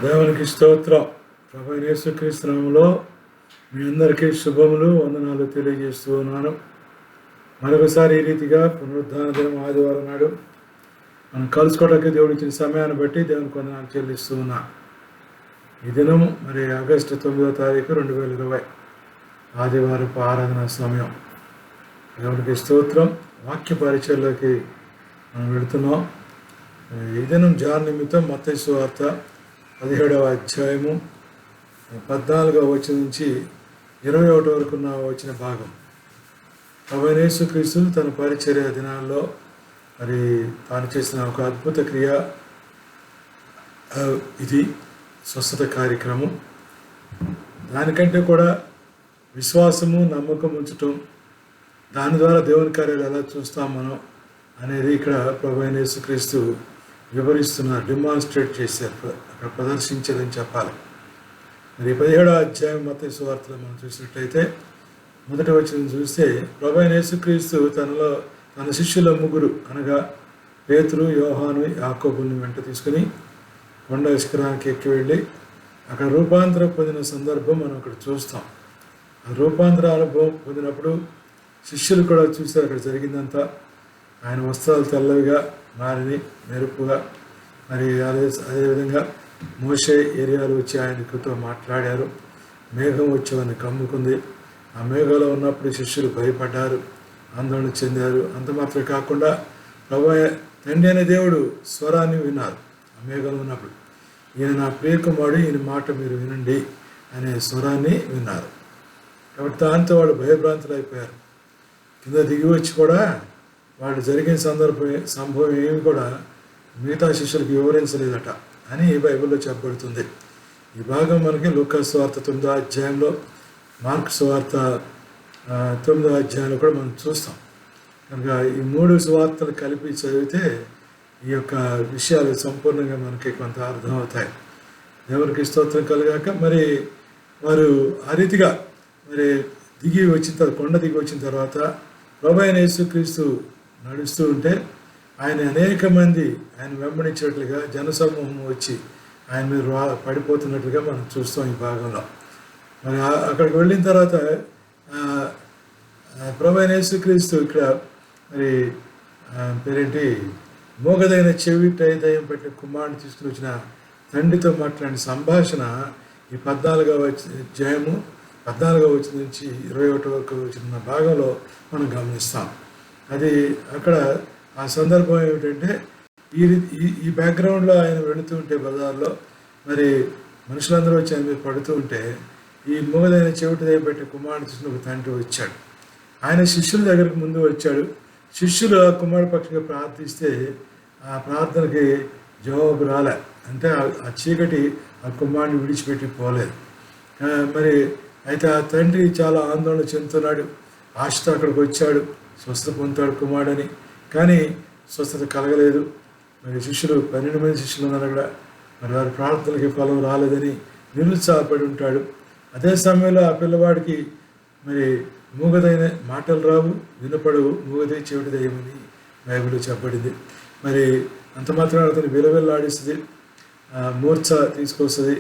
దేవునికి స్తోత్రం. ప్రభువైన యేసుక్రీస్తు నామములో మీ అందరికీ శుభములు, వందనాలు తెలియజేస్తూ ఉన్నాను. మరొకసారి ఈ రీతిగా పునరుద్ధాన దినం ఆదివారం నాడు మనం కలుసుకోవడానికి దేవుడు ఇచ్చిన సమయాన్ని బట్టి దేవునికి వందనాలు చెల్లిస్తూ ఉన్నా. ఈ దినం మరి ఆగస్టు 9వ తారీఖు 2020 ఆదివారపు ఆరాధన సమయం. దేవునికి స్తోత్రం. వాక్య పరిచయలోకి మనం వెళుతున్నాం. ఈ దినం జాన్ నిమిత్తం మత్తయి సువార్త 17వ అధ్యాయము 14వ వచనం నుంచి 21 వరకు వచ్చిన భాగం. ప్రభువైన యేసుక్రీస్తు తన పరిచర్య దినాల్లో మరి తాను చేసిన ఒక అద్భుత క్రియ ఇది స్వస్థత కార్యక్రమం. దానికంటే కూడా విశ్వాసము, నమ్మకం ఉంచటం, దాని ద్వారా దేవుని కార్యాలు ఎలా చూస్తాం మనం అనేది ఇక్కడ ప్రభువైన యేసుక్రీస్తు వివరిస్తున్నారు, డిమాన్స్ట్రేట్ చేశారు, అక్కడ ప్రదర్శించారని చెప్పాలి. మరి 17వ అధ్యాయం మత్తయి సువార్తలో మనం చూసినట్లయితే మొదటి వచనం చూస్తే ప్రభువైన యేసుక్రీస్తు తన శిష్యుల ముగ్గురు అనగా పేతురు, యోహాను, యాకోబుని వెంట తీసుకుని కొండ శిఖరానికి ఎక్కి వెళ్ళి అక్కడ రూపాంతరం పొందిన సందర్భం మనం అక్కడ చూస్తాం. ఆ రూపాంతర అనుభవం పొందినప్పుడు శిష్యులు కూడా చూశారు అక్కడ జరిగిందంతా. ఆయన వస్త్రాలు తెల్లవిగా మారిని, మెరుపుగా. మరి అదేవిధంగా మోషే ఏరియాలు వచ్చి ఆయనతో మాట్లాడారు. మేఘం వచ్చి వారిని కమ్ముకుంది. ఆ మేఘంలో ఉన్నప్పుడు శిష్యులు భయపడ్డారు, ఆందోళన చెందారు. అంత మాత్రమే కాకుండా ప్రభువే తండ్రి అనే దేవుడు స్వరాన్ని విన్నారు. ఆ మేఘంలో ఉన్నప్పుడు ఈయన నా ప్రియకుమారుడు, ఈయన మాట మీరు వినండి అనే స్వరాన్ని విన్నారు. కాబట్టి దాంతో వాళ్ళు భయభ్రాంతులు అయిపోయారు. కింద దిగి వచ్చి కూడా వాళ్ళు జరిగిన సంభవం ఏమి కూడా మిగతా శిష్యులకు వివరించలేదట అని బైబిల్లో చెప్పబడుతుంది. ఈ భాగం మనకి లూకా సువార్త 9వ అధ్యాయంలో, మార్కు సువార్త 9వ అధ్యాయంలో కూడా మనం చూస్తాం. కనుక ఈ 3 సువార్తలు కలిపి చదివితే ఈ యొక్క విషయాలు సంపూర్ణంగా మనకి కొంత అర్థమవుతాయి. దేవునికి స్తోత్రం కలగాక మరి వారు ఆ రీతిగా మరి కొండ దిగి వచ్చిన తర్వాత ప్రభువైన యేసుక్రీస్తు నడుస్తూ ఉంటే ఆయన అనేక మంది ఆయన వెంబడించేట్లుగా జనసమూహం వచ్చి ఆయన మీద పడిపోతున్నట్లుగా మనం చూస్తాం ఈ భాగంలో. మరి అక్కడికి వెళ్ళిన తర్వాత ప్రభువైన యేసుక్రీస్తు ఇక్కడ మరి పేరేంటి మోగదైన చెవిట దయ్యం పెట్టిన కుమారుని తీసుకుని వచ్చిన తండ్రితో మాట్లాడిన సంభాషణ ఈ 14వ అధ్యాయము 14వ వచనం నుంచి 21 వరకు వచ్చిన భాగంలో మనం గమనిస్తాం. అది అక్కడ ఆ సందర్భం ఏమిటంటే ఈ బ్యాక్గ్రౌండ్లో ఆయన వెళుతూ ఉంటే బజార్లో మరి మనుషులందరూ వచ్చి ఆయన మీద పడుతూ ఉంటే ఈ మూగదైన చెవిటి దగ్గర పెట్టి కుమారుడు చూసిన ఒక తండ్రి వచ్చాడు. ఆయన శిష్యుల దగ్గరికి ముందు వచ్చాడు. శిష్యులు ఆ కుమారుడు పక్షంగా ప్రార్థిస్తే ఆ ప్రార్థనకి జవాబు రాలే. అంటే ఆ చీకటి ఆ కుమారుడిని విడిచిపెట్టి పోలేదు. మరి అయితే ఆ తండ్రి చాలా ఆందోళన చెందుతున్నాడు. ఆశతో అక్కడికి వచ్చాడు, స్వస్థత పొందుతాడు కుమారుడని. కానీ స్వస్థత కలగలేదు. మరి శిష్యులు 12 మంది శిష్యులు ఉన్నారు అక్కడ. మరి వారి ప్రార్థనలకి ఫలం రాలేదని నిరుత్సాహపడి ఉంటాడు. అదే సమయంలో ఆ పిల్లవాడికి మరి మూగదైన మాటలు రావు, వినపడవు, మూగదై చెవిటి దయ్యమని బైబిల్లో చెప్పబడింది. మరి అంత మాత్రం అతను విలవిల్లాడిస్తుంది, మూర్ఛ తీసుకొస్తుంది,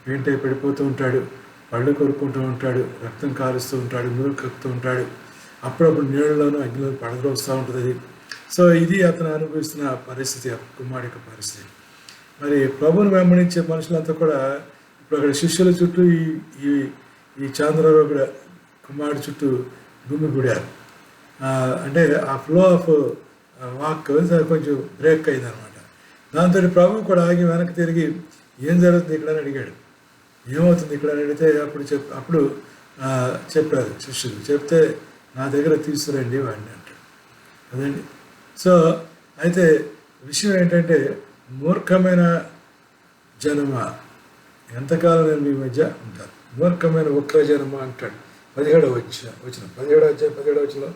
పెయింట్ అయి పడిపోతూ ఉంటాడు, పళ్ళు కొరుక్కుంటూ ఉంటాడు, రక్తం కారుస్తూ ఉంటాడు, మురుగు కక్కుతూ ఉంటాడు. అప్పుడప్పుడు నీళ్ళలోనూ అగ్నిలో పడద్రోస్తూ ఉంటుంది. సో ఇది అతను అనుభవిస్తున్న పరిస్థితి, కుమారుడి యొక్క పరిస్థితి. మరి ప్రభువుని వెంబడించే మనుషులంతా కూడా ఇప్పుడు అక్కడ శిష్యుల చుట్టూ ఈ చాంద్రరావు కూడా కుమారుడి చుట్టూ గుమిగూడారు. అంటే ఆ ఫ్లో ఆఫ్ వాక్ కొంచెం బ్రేక్ అయిందనమాట. దాంతో ప్రభు కూడా ఆగి వెనక్కి తిరిగి ఏం జరుగుతుంది ఇక్కడ అని అడిగాడు. ఏమవుతుంది ఇక్కడ అని అడిగితే అప్పుడు చెప్పారు శిష్యులు. చెప్తే నా దగ్గర తీసుకురండి వాడిని అంటాడు కదండి. సో అయితే విషయం ఏంటంటే మూర్ఖమైన జనమ ఎంతకాలం నేను మీ మధ్య ఉంటాను, మూర్ఖమైన ఒక్క జనమ అంటాడు. 17వ వచనం 17వ అధ్యాయం 17వ వచనంలో,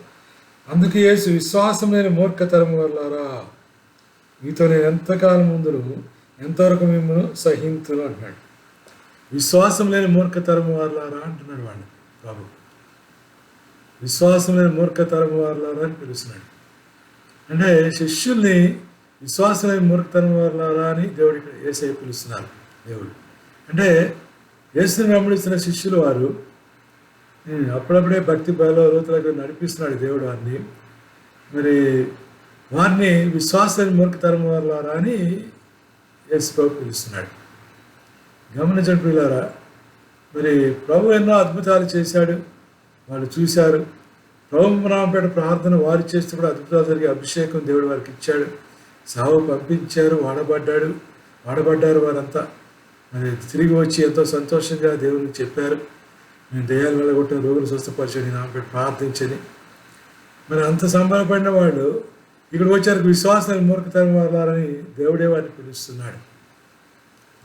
అందుకే యేసు విశ్వాసం లేని మూర్ఖతరం వల్లారా మీతో నేను ఎంతకాలం ముందును ఎంతవరకు మిమ్మల్ని సహింతును అంటున్నాడు. విశ్వాసం లేని మూర్ఖతరం వారులారా అంటున్నాడు వాడిని ప్రభు. విశ్వాసం లేని మూర్ఖతరం వారులారా అని పిలుస్తున్నాడు. అంటే శిష్యుల్ని విశ్వాసమైన మూర్ఖతనం వల్ల అని దేవుడికి యేసయ్య పిలుస్తున్నారు. దేవుడు. అంటే యేసుని వెంబడిస్తున్న శిష్యులు వారు అప్పుడప్పుడే భక్తి బయలులోతులకు నడిపిస్తున్నాడు దేవుడు వారిని. మరి వారిని విశ్వాసాన్ని మూర్ఖతరం వారులారా అని యేసు ప్రభు పిలుస్తున్నాడు. గమనించండి ప్రియులారా, మరి ప్రభు ఎన్నో అద్భుతాలు చేశాడు, వాళ్ళు చూశారు. ప్రభు నామపేట ప్రార్థన వారు చేస్తూ కూడా అద్భుతాలు జరిగే అభిషేకం దేవుడు వారికి ఇచ్చాడు. సావు పంపించారు, వాడబడ్డారు వారంతా. మరి తిరిగి వచ్చి ఎంతో సంతోషంగా దేవునికి చెప్పారు, నేను దెయ్యాలు వెళ్ళగొట్టిన రోగులు స్వస్థపరిచని నామపేట ప్రార్థించని. మరి అంత సంబరపడిన వాళ్ళు ఇక్కడ వచ్చారు విశ్వాసాన్ని మూర్ఖతరం వారాలని దేవుడే వారిని పిలుస్తున్నాడు.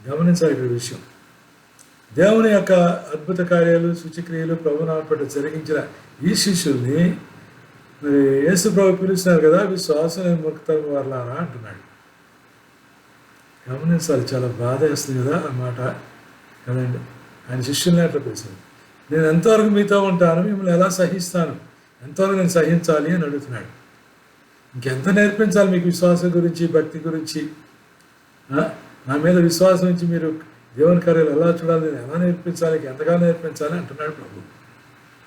గమనించాలి ఇక్కడ విషయం. దేవుని యొక్క అద్భుత కార్యాలు సూచక్రియలు ప్రభు నామపేట జరిగించిన ఈ శిష్యుల్ని మరి యేసు ప్రభు పిలుస్తున్నారు కదా, విశ్వాసాన్ని మూర్ఖతరం వారలారా అంటున్నాడు. గమనించాలి, చాలా బాధ వేస్తుంది కదా ఆ మాట కదండి. ఆయన శిష్యుల్ని అట్లా పిలిచింది. నేను ఎంతవరకు మీతో ఉంటాను, మిమ్మల్ని ఎలా సహిస్తాను, ఎంతవరకు నేను సహించాలి అని అడుగుతున్నాడు. ఇంకెంత నేర్పించాలి మీకు విశ్వాసం గురించి, భక్తి గురించి, నా మీద విశ్వాసం నుంచి మీరు దేవుని కార్యాలు ఎలా చూడాలి, నేను ఎలా నేర్పించాలి, ఎంతగా నేర్పించాలి అంటున్నాడు ప్రభు.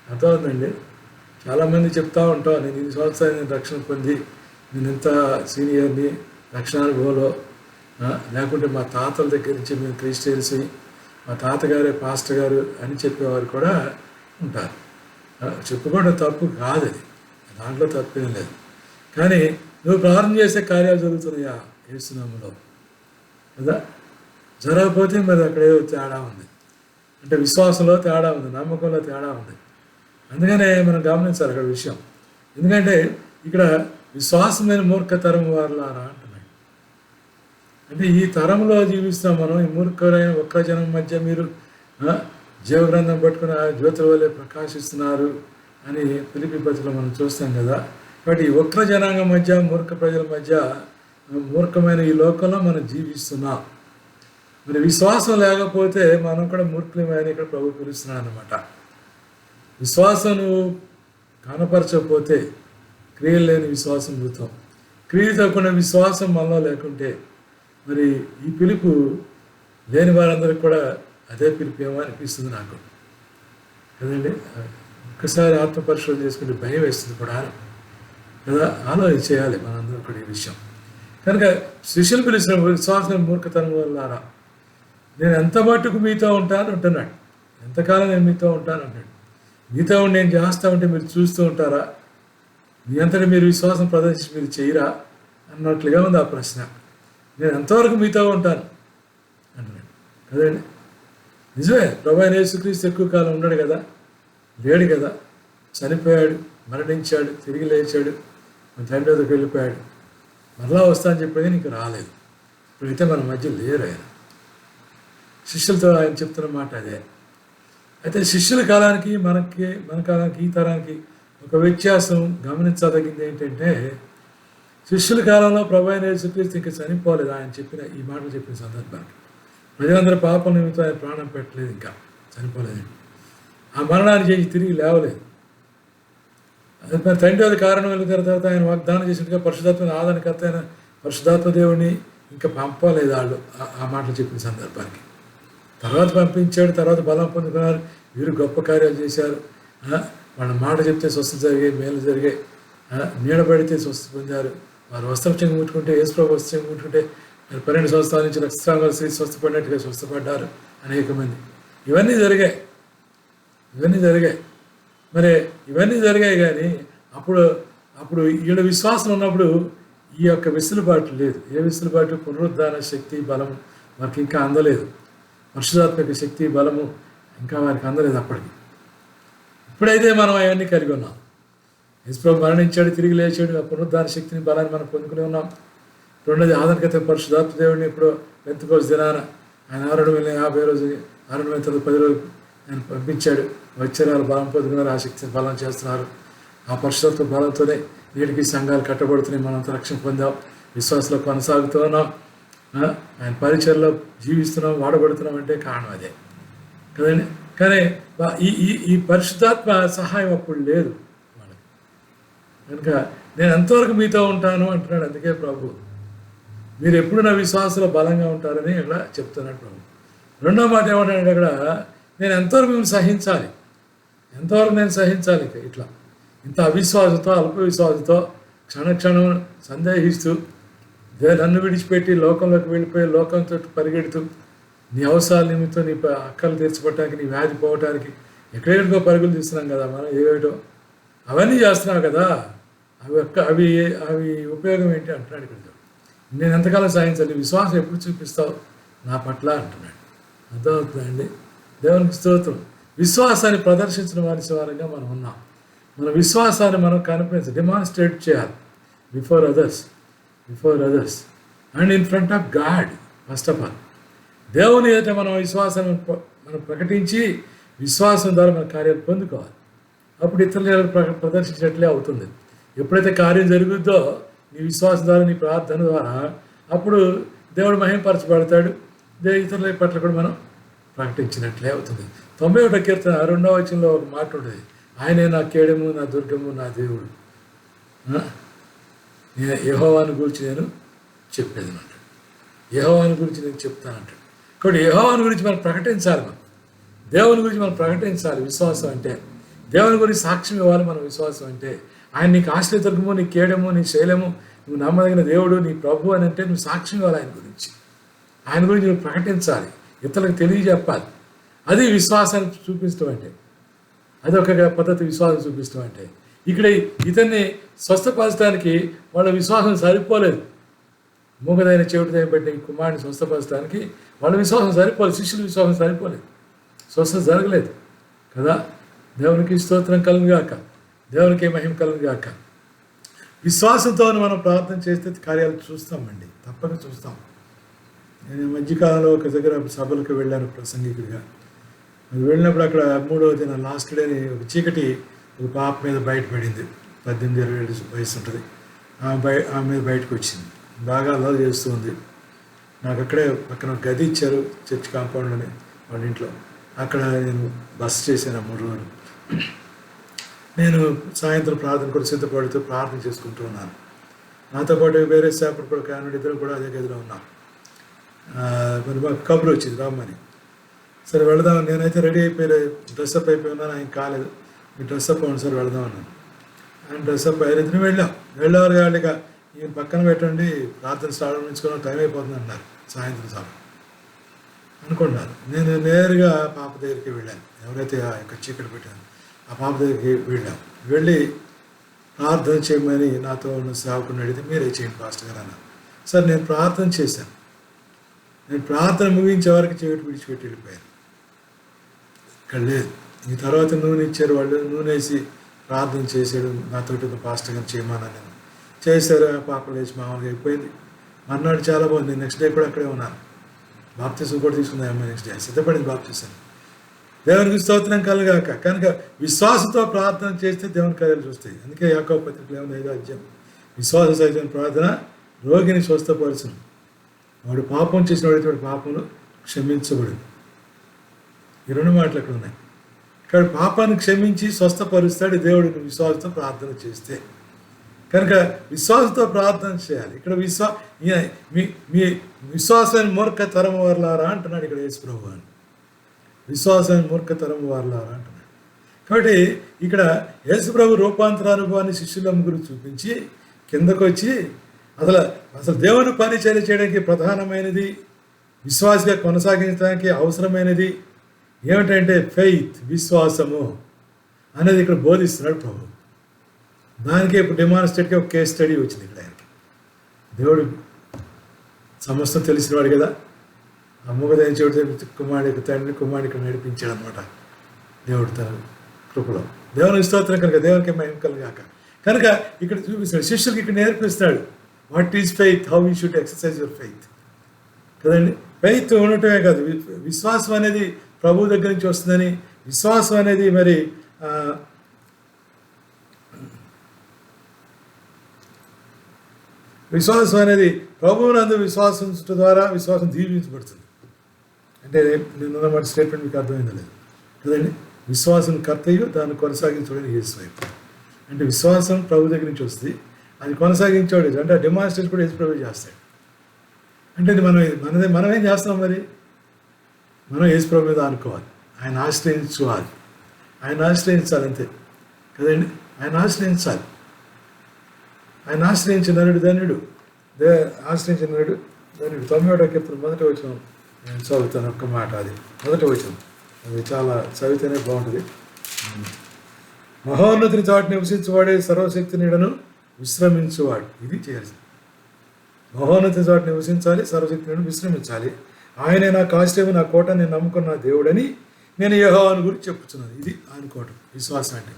అర్థమవుతుందండి. చాలామంది చెప్తా ఉంటాం, నేను 2 సంవత్సరాలు నేను రక్షణ పొంది, నేను ఎంత సీనియర్ని, రక్షణ అనుభవంలో, లేకుంటే మా తాతల దగ్గర నుంచి మేము క్రిస్టియన్స్, మా తాతగారే పాస్టర్ గారు అని చెప్పేవారు కూడా ఉంటారు. చెప్పుకోవడం తప్పు కాదు, అది దాంట్లో తప్పేం లేదు. కానీ నువ్వు ప్రారంభం చేసే కార్యాలు జరుగుతున్నాయా యేసునామములో కదా, జరగకపోతే మరి అక్కడ ఏదో తేడా ఉంది. అంటే విశ్వాసంలో తేడా ఉంది, నమ్మకంలో తేడా ఉంది. అందుకనే మనం గమనించాలి అక్కడ విషయం. ఎందుకంటే ఇక్కడ విశ్వాసమైన మూర్ఖతరం వారులారా అంటున్నాడు. అంటే ఈ తరంలో జీవిస్తాం మనం, ఈ మూర్ఖులైన ఒక్క జనం మధ్య మీరు జీవగ్రంథం పట్టుకుని జ్యోతుల వల్లే ప్రకాశిస్తున్నారు అని ఫిలిప్పీ పత్రికలో మనం చూస్తాం కదా. కాబట్టి ఈ వక్ర జనాంగం మధ్య, మూర్ఖ ప్రజల మధ్య, మూర్ఖమైన ఈ లోకంలో మనం జీవిస్తున్నాం. మరి విశ్వాసం లేకపోతే మనం కూడా మూర్ఖులమైన ఇక్కడ ప్రభు పిలుస్తున్నాడు అన్నమాట. విశ్వాసం నువ్వు కనపరచకపోతే క్రియలు లేని విశ్వాసం మృతం. క్రియతో కూడిన విశ్వాసం మనలో లేకుంటే మరి ఈ పిలుపు లేని వారందరికీ కూడా అదే పిలుపు ఏమో అనిపిస్తుంది నాకు కదండి. ఒక్కసారి ఆత్మపరిశోధన చేసుకుంటే భయం వేస్తుంది కూడా కదా, ఆలోచన చేయాలి మనందరూ కూడా ఈ విషయం. కనుక శిష్యులు పిలిచిన విశ్వాసం మూర్ఖతనం వల్ల నేను ఎంత మట్టుకు మీతో ఉంటాను అంటున్నాడు. ఎంతకాలం నేను మీతో ఉంటాను అంటాడు. మీతో ఉండి నేను చేస్తూ ఉంటే మీరు చూస్తూ ఉంటారా, మీ అంతటి మీరు విశ్వాసం ప్రదర్శించి మీరు చేయరా అన్నట్లుగా ఉంది ఆ ప్రశ్న. నేను ఎంతవరకు మీతో ఉంటాను అంటున్నాడు కదండి. నిజమే, ప్రభువైన యేసుక్రీస్తు ఎక్కువ కాలం ఉన్నాడు కదా, లేడు కదా, చనిపోయాడు, మరణించాడు, తిరిగి లేచాడు, మన తండ్రి వద్దకు వెళ్ళిపోయాడు. మరలా వస్తా అని చెప్పేది నీకు రాలేదు. ఇప్పుడైతే మన మధ్య లేరు ఆయన. శిష్యులతో ఆయన చెప్తున్న మాట అదే. అయితే శిష్యుల కాలానికి మన కాలానికి ఈ తరానికి ఒక వ్యత్యాసం గమనించదగింది ఏంటంటే, శిష్యుల కాలంలో ప్రభువైన యేసుక్రీస్తు ఇంకా చనిపోలేదు. ఆయన చెప్పిన ఈ మాటలు చెప్పిన సందర్భానికి ప్రజలందరూ పాపం నిమిత్తం ఆయన ప్రాణం పెట్టలేదు, ఇంకా చనిపోలేదు. ఆ మరణాన్ని చేసి తిరిగి లేవలేదు. తండ్రి అది కారణం వెళ్ళిన తర్వాత ఆయన వాగ్దానం చేసినట్టుగా పరిశుధాత్మ ఆదరణకర్త అయిన పరిశుధాత్మ దేవుడిని ఇంకా పంపలేదు వాళ్ళు ఆ మాటలు చెప్పిన సందర్భానికి. తర్వాత పంపించాడు, తర్వాత బలం పొందుకున్నారు, వీరు గొప్ప కార్యాలు చేశారు. వాళ్ళ మాట చెప్తే స్వస్థ జరిగాయి, మేలు జరిగాయి, నీడబడితే స్వస్థ పొందారు. వారు వస్త్రం చెంగు ముట్టుకుంటే, యేసుప్రభు వస్త్రం చెంగు ముట్టుకుంటే 12 సంవత్సరాల నుంచి రక్తస్రావాల స్త్రీ స్వస్థపడినట్టుగా స్వస్థపడ్డారు అనేక మంది. ఇవన్నీ జరిగాయి. మరి ఇవన్నీ జరిగాయి కానీ అప్పుడు వీళ్ళ విశ్వాసం ఉన్నప్పుడు ఈ యొక్క వెసులుబాటు లేదు. ఏ వెసులుబాటు? పునరుద్ధాన శక్తి బలము వారికి ఇంకా అందలేదు. పరిశుధాత్మక శక్తి బలము ఇంకా వారికి అందలేదు అప్పటికి. ఇప్పుడైతే మనం అవన్నీ కలిగి ఉన్నాం. యేసుప్రభు మరణించాడు, తిరిగి లేచాడు, ఆ పునరుద్ధాన శక్తిని బలాన్ని మనం పొందుకుని ఉన్నాం. రెండోది ఆదరణకర్త పరిశుధాత్మ దేవుడిని ఇప్పుడు పెంతెకోస్తు దినాన ఆయన 650 రోజు 610 రోజులు ఆయన పంపించాడు. వచ్చారు, బలం పొందుకున్నారు, ఆ శక్తిని బలం చేస్తున్నారు. ఆ పరిశుధాత్మ బలంతోనే నేటికి సంఘాలు కట్టబడుతున్నాయి. మనంతా రక్షణ పొందాం, విశ్వాసంలో కొనసాగుతూ ఉన్నాం, ఆయన పరిచయలో జీవిస్తున్నాం, వాడబడుతున్నాం అంటే కారణం అదే కదండి. కానీ ఈ పరిశుద్ధాత్మ సహాయం అప్పుడు లేదు వాళ్ళకి. కనుక నేను ఎంతవరకు మీతో ఉంటాను అంటున్నాడు. అందుకే ప్రభు మీరు ఎప్పుడు నా విశ్వాసంలో బలంగా ఉంటారని ఇలా చెప్తున్నాడు ప్రభు. రెండో మాట ఏమంటాడు అక్కడ, నేను ఎంతవరకు మిమ్మల్ని సహించాలి, ఎంతవరకు నేను సహించాలి ఇట్లా ఇంత అవిశ్వాసంతో అల్ప విశ్వాసంతో క్షణక్షణం సందేహిస్తూ నన్ను విడిచిపెట్టి లోకంలోకి వెళ్ళిపోయి లోకంతో పరిగెడుతూ నీ అవసరాల నిమిత్తం నీ అక్కలు తీర్చిపెట్టడానికి నీ వ్యాధి పోవటానికి ఎక్కడెక్కడికో పరుగులు తీస్తున్నాం కదా మనం, ఏవేటో అవన్నీ చేస్తున్నావు కదా, అవి అవి ఉపయోగం ఏంటి అంటున్నాడు ఇక్కడ. నేను ఎంతకాలం సాధించాలి, విశ్వాసం ఎప్పుడు చూపిస్తావు నా పట్ల అంటున్నాడు. అర్థమవుతుందండి. దేవునికి స్తోత్రం. విశ్వాసాన్ని ప్రదర్శించిన వారిగా మనం ఉన్నాం. మన విశ్వాసాన్ని మనం డెమాన్స్ట్రేట్ చేయాలి before others and in front of God. First of all దేవుని ఎదుట మనం విశ్వాసాన్ని మనం ప్రకటించి విశ్వాసం ద్వారా మన కార్యాలు పొందుకోవాలి. అప్పుడు ఇతరులు ప్రదర్శించినట్లే అవుతుంది. ఎప్పుడైతే కార్యం జరుగుద్దో నీ విశ్వాసం ద్వారా నీ ప్రార్థన ద్వారా అప్పుడు దేవుడు మహిమపరచబడతాడు. ఇతరుల పట్ల కూడా మనం ప్రకటించినట్లే అవుతుంది. 91వ కీర్తన 2వ వచనంలో ఒక మాట ఉంటుంది, ఆయనే నా కేడము నా దుర్గము నా దేవుడు, యెహోవాను గురించి నేను చెప్పేది అంటాడు. యెహోవాను గురించి నేను చెప్తానంటాడు. కాబట్టి యెహోవాను గురించి మనం ప్రకటించాలి. మనం దేవుని గురించి మనం ప్రకటించాలి. విశ్వాసం అంటే దేవుని గురించి సాక్ష్యం ఇవ్వాలి. మన విశ్వాసం అంటే ఆయన నీకు ఆశ్రయ దుర్గము, నీ కేడము, నీ శైలము, నువ్వు నమ్మదగిన దేవుడు, నీ ప్రభు అని అంటే నువ్వు సాక్ష్యం ఇవ్వాలి. ఆయన గురించి నువ్వు ప్రకటించాలి, ఇతరులకు తెలియజెప్పాలి. అది విశ్వాసాన్ని చూపిస్తూ అంటే, అదొక పద్ధతి విశ్వాసం చూపిస్తూ అంటే. ఇక్కడ ఇతన్ని స్వస్థపరచడానికి వాళ్ళ విశ్వాసం సరిపోలేదు. మూగదైన చెవిటిదైన బట్టి కుమారుని స్వస్థపరచడానికి వాళ్ళ విశ్వాసం సరిపోలేదు, శిష్యుల విశ్వాసం సరిపోలేదు, స్వస్థత జరగలేదు కదా. దేవునికి స్తోత్రం కలుగుగాక, దేవునికి మహిమ కలుగుగాక. విశ్వాసంతో మనం ప్రార్థన చేస్తే కార్యాలు చూస్తామండి, తప్పక చూస్తాం. నేను మధ్యకాలంలో ఒక దగ్గర సభలకు వెళ్ళాను ప్రసంగికుడిగా. అది వెళ్ళినప్పుడు అక్కడ 3వ దిన లాస్ట్ డేని ఒక చీకటి ఒక పాప మీద బయటపడింది. 18-20 ఏళ్ళ వయసు ఉంటుంది. ఆమె మీద బయటకు వచ్చింది, బాగా అల్లరి చేస్తుంది. నాకు అక్కడే పక్కన గది ఇచ్చారు చర్చ్ కాంపౌండ్లోనే వాళ్ళ ఇంట్లో. అక్కడ నేను బస చేశాను 3 రోజులు. నేను సాయంత్రం ప్రార్థన కూడా సిద్ధపడుతూ ప్రార్థన చేసుకుంటూ ఉన్నాను. నాతో పాటు వేరే సేపటి కూడా కానుడు ఇద్దరు కూడా అదే గదిలో ఉన్నాం. మరి మాకు కబురు వచ్చింది రమ్మని. సరే వెళదాం, నేనైతే రెడీ అయిపోయి డ్రెస్అప్ అయిపోయి ఉన్నాను. ఆయన కాలేదు, మీరు డ్రెస్అప్ అవ్వండి సార్ వెళదాం అన్నాను. ఆయన డ్రెస్అప్ అయ్యారు. వెళ్ళేవారు కాదు, ఇక ఈయన పక్కన పెట్టండి ప్రార్థన ప్రారంభించుకోవడం టైం అయిపోతుంది అన్నారు. సాయంత్రం సార్ అనుకున్నాను. నేను నేరుగా పాప దగ్గరికి వెళ్ళాను. ఎవరైతే ఆ యొక్క చీకటి పెట్టాను ఆ పాప దగ్గరికి వెళ్ళి ప్రార్థన చేయమని నాతో ఉన్న సేవకుని అడిగితే మీరే చేయండి పాస్టర్ గారు అన్నారు. సార్ నేను ప్రార్థన చేశాను. నేను ప్రార్థన ముగించే వరకు చీకటి విడిచిపెట్టి వెళ్ళిపోయాను. ఇక్కడ లేదు. ఈ తర్వాత నూనె ఇచ్చారు వాళ్ళు, నూనె వేసి ప్రార్థన చేశాడు. నాతోటి పాస్టర్ గారు చేయమన్నా నేను చేశారు. పాప లేచి మామూలుగా అయిపోయింది. మర్నాడు చాలా బాగుంది. నెక్స్ట్ డే కూడా అక్కడే ఉన్నాను. బాప్తిసం కూడా తీసుకుంది అమ్మాయి. నెక్స్ట్ డే సిద్ధపడింది బాప్తిసం. దేవునికి స్తోత్రం కలుగాక. కనుక విశ్వాసంతో ప్రార్థన చేస్తే దేవుని కార్యాలు చూస్తాయి. అందుకే యాకోబు పత్రికలో 5వ అధ్యాయం, విశ్వాస సహితమైన ప్రార్థన రోగిని స్వస్థపరచును, వాడు పాపం చేసిన వాడితే వాడి పాపములు క్షమించబడు. ఈ 2 మాటలు అక్కడ ఉన్నాయి. ఇక్కడ పాపాన్ని క్షమించి స్వస్థపరుస్తాడు దేవుడిని విశ్వాసంతో ప్రార్థన చేస్తే. కనుక విశ్వాసంతో ప్రార్థన చేయాలి. ఇక్కడ మీ విశ్వాసాన్ని మూర్ఖతరము వారలారా అంటున్నాడు ఇక్కడ యేసు ప్రభువు అని. విశ్వాసాన్ని మూర్ఖతరము వారలారా అంటున్నాడు. కాబట్టి ఇక్కడ యేసు ప్రభు రూపాంతర అనుభవాన్ని శిష్యుల ముగ్గురు చూపించి కిందకు వచ్చి అసలు దేవుని పరిచర్య చేయడానికి ప్రధానమైనది, విశ్వాసగా కొనసాగించడానికి అవసరమైనది ఏమిటంటే ఫెయిత్, విశ్వాసము అనేది ఇక్కడ బోధిస్తున్నాడు ప్రభు. దానికే ఇప్పుడు డెమాన్స్ట్రేట్గా ఒక కేస్ స్టడీ వచ్చింది ఇక్కడ ఆయనకి. దేవుడు సమస్తం తెలిసినవాడు కదా. ఆ మూగదైన చెవిటి కుమారుడి ఇక్కడ నడిపించాడు అనమాట దేవుడు తన కృపలో. దేవుని స్తోత్రం కనుక దేవునికి మహిమ కలుగాక. కనుక ఇక్కడ చూపిస్తాడు, శిష్యులకి ఇక్కడ నేర్పిస్తాడు what is faith, how you should exercise your faith కదండి. ఫెయిత్ ఉండటమే కాదు, విశ్వాసం అనేది ప్రభు దగ్గర నుంచి వస్తుందని, విశ్వాసం అనేది మరి విశ్వాసం అనేది ప్రభువునందు విశ్వాసం ద్వారా విశ్వాసం దీవించబడుతుంది. అంటే నిన్న మాట స్టేట్మెంట్ మీకు అర్థమైందా లేదు కదండి. విశ్వాసం కర్తయ్యు దాన్ని కొనసాగించడం యేసు వైపు. అంటే విశ్వాసం ప్రభు దగ్గర నుంచి వస్తుంది, అది కొనసాగించాడు అంటే డెమాన్స్ట్రేట్ కూడా యేసు ప్రభు చేస్తాడు. అంటే మనమేం చేస్తాం మరి, మనం యేసు ప్రభు మీద అనుకోవాలి, ఆయన ఆశ్రయించాలి, ఆయన ఆశ్రయించాలి అంతే కదండి. ఆయన ఆశ్రయించాలి. ఆయన ఆశ్రయించిన నరుడు ధన్యుడు, ఆశ్రయించిన నరుడు ధన్యుడు. 91వ కీర్తన 1వ వచనం నేను చదువుతాను ఒక్క మాట. అది 1వ వచనం, అది చాలా చదివితేనే బాగుంటుంది. మహోన్నతిని చాటు నివసించువాడే సర్వశక్తి నీడను విశ్రమించువాడు. ఇది చేయాల్సింది. మహోన్నతి చాటు నివసించాలి, సర్వశక్తి నీడను విశ్రమించాలి. ఆయనే నాకు ఆశ్రయం, నా కోట, నేను నమ్ముకున్న దేవుడని నేను యెహోవాను గురించి చెప్పుచున్నాను. ఇది అనుకోవటం విశ్వాసం అంటే.